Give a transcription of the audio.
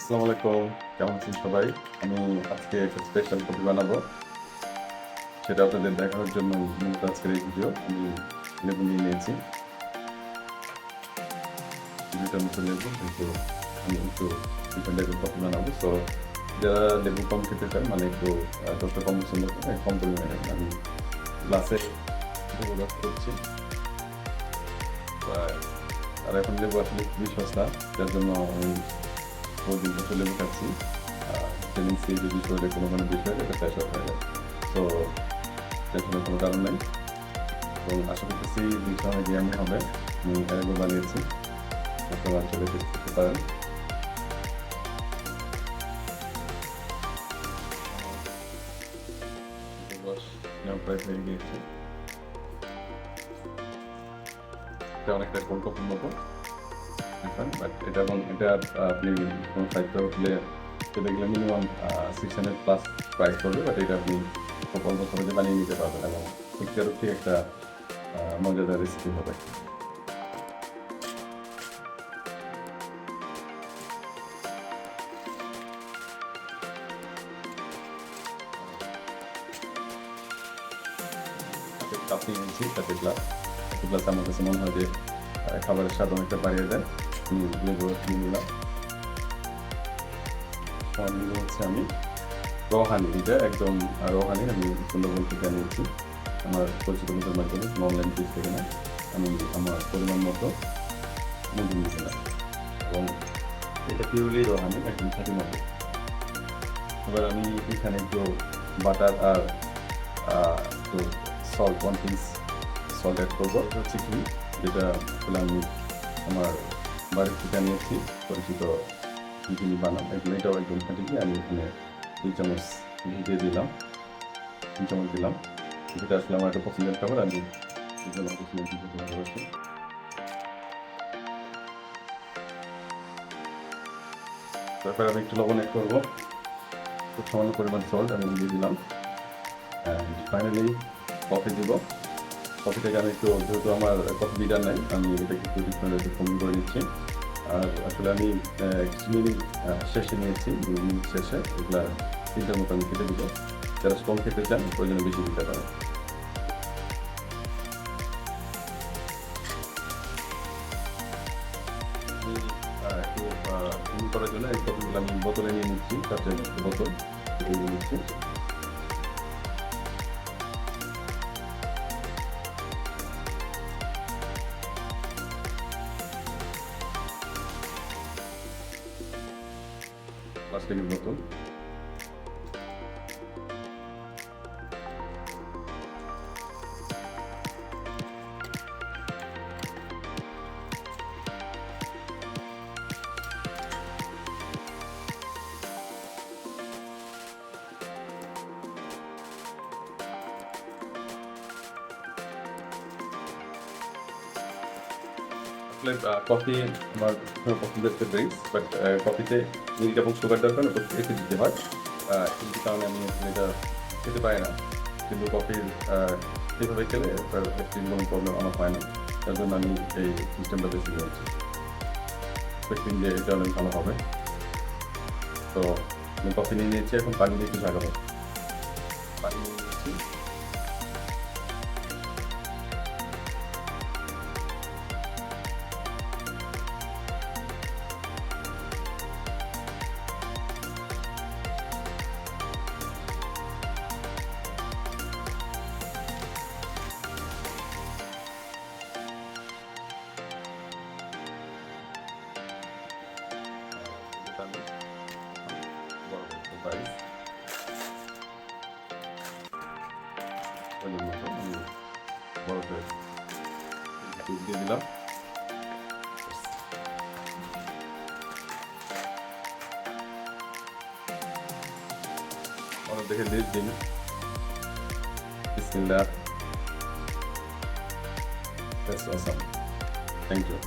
আসসালামু আলাইকুম। কেমন আছেন সবাই? আমি আজকে একটা স্পেশাল কফি বানাবো। সেটা আপনাদের দেখানোর জন্য মূলত আজকের এই ভিডিও। আমি লেবু নিয়ে নিয়েছি। ২ টার মতো লেবু, কিন্তু আমি একটু ডিফারেন্ট টাইপের কফি বানাবো। সো যারা লেবু কম খেতে চান, মানে একটু টকটা কম পছন্দ করেন, কম পরিমাণে নেবেন। আমি গ্লাসে লেবু রস করছি। আর আর এখন লেবু আসলে খুবই সস্তা, যার জন্য আমি প্রতিদিন প্রচুর লেবু খাচ্ছি। ভিটামিন সি যদি শরীরে কোনো বিষয় এটা শেষ হয়ে যায়। তো টেনশনের কোনো কারণ নেই, এবং আশা করতেছি জিনিসটা অনেক জ্ঞানী হবে। আমি এর আগে বানিয়েছি, আপনারা চলে টেস্ট করতে পারেন। রস নেওয়া প্রায় হয়ে গিয়েছে। এটা অনেকটা কোল্ড কফির মতো, বাট এটা এবং এটা আপনি কোনো সাইটটা উঠলে সেটা গেলে মিনিমাম 600 প্লাস প্রাইস পড়বে, বাট এটা আপনি খুব অল্প খরচে বানিয়ে নিতে পারবেন, এবং ঠিক একটা মজাদার রেসিপি হবে। কাপ নিয়ে নিয়েছি, কাপের গ্লাস। কাপের গ্লাস আমার কাছে মনে হয় যে খাবারের স্বাদ অনেকটা বাড়িয়ে দেয়। লেবু নিয়ে নিলাম। নিয়ে হচ্ছে আমি রোহানি, এটা একদম রোহানি আমি সুন্দরবন থেকে নিয়েছি আমার পরিচিত লোকের মাধ্যমে, অনলাইন পেজ থেকে না। আমি আমার পরিমাণ মতো মধু নিয়েছিলাম, এবং এটা পিওরলি রোহানি, একদম খাঁটি মতো। এবার আমি এখানে একটু বাটার আর একটু সল্ট, 1 পিস সল্ট অ্যাড করবো। এটা হচ্ছে কি, যেটা আসলে আমি আমার বাড়ির থেকে নিয়েছি, পরিচিত যিনি বানান, এটাও একদম খাঁটি। আমি এখানে 2 চামচ ঘি দিয়ে দিলাম, 2 চামচ দিলাম। যেটা আসলে আমার একটা পছন্দের খাবার, আমি এই জন্য পছন্দের দিতে ভালোবাসি। তারপরে আমি একটু লবণ অ্যাড করবো, খুব সামান্য পরিমাণ সল্ট আমি দিয়ে দিলাম। অ্যান্ড ফাইনালি কফি দিব। কফিটাকে আমি একটু, যেহেতু আমার কফি বিটার নাই, আমি এটাকে একটু ডিফারেন্ট ফোন করে নিচ্ছি। আর আসলে আমি চিনি শেষে নিয়েছি, 2 মিনিট শেষে। এগুলা 3টার মতো আমি খেতে দিব। যারা কম খেতে চান প্রয়োজনে বেশি দিতে পারেন। আমি একটু চিনি করার জন্য এই কফিগুলো আমি বোতলে নিয়ে নিচ্ছি, কাঁচের বোতল নিয়ে নিচ্ছি। প্লাস্টিকের বোতল। কফি আমার পছন্দের একটা ড্রিঙ্কস, বাট কফিতে মিল্ক এবং সুগার দরকার, ওটা এসে দিতে হয়। এই কারণে আমি এটা খেতে পারি না, কিন্তু কফির এভাবে খেলে কোনো প্রবলেম আমার হয় না। তার জন্য আমি এই সিস্টেমটা বেশি নিয়েছি, এক্সপেক্টিং যে এটা অনেক ভালো হবে। তো আমি কফি নিয়ে নিয়েছি, এখন পানি দিয়ে একটু ঝাঁকাবো। পানি নিয়ে নিয়েছি। আমি বড় করতে পারি ওই মতো আমি বড় করে দুধ দিয়ে দিলাম। অনেক দেখে দিয়ে দিন। বিসমিল্লাহ। That's awesome. Thank you.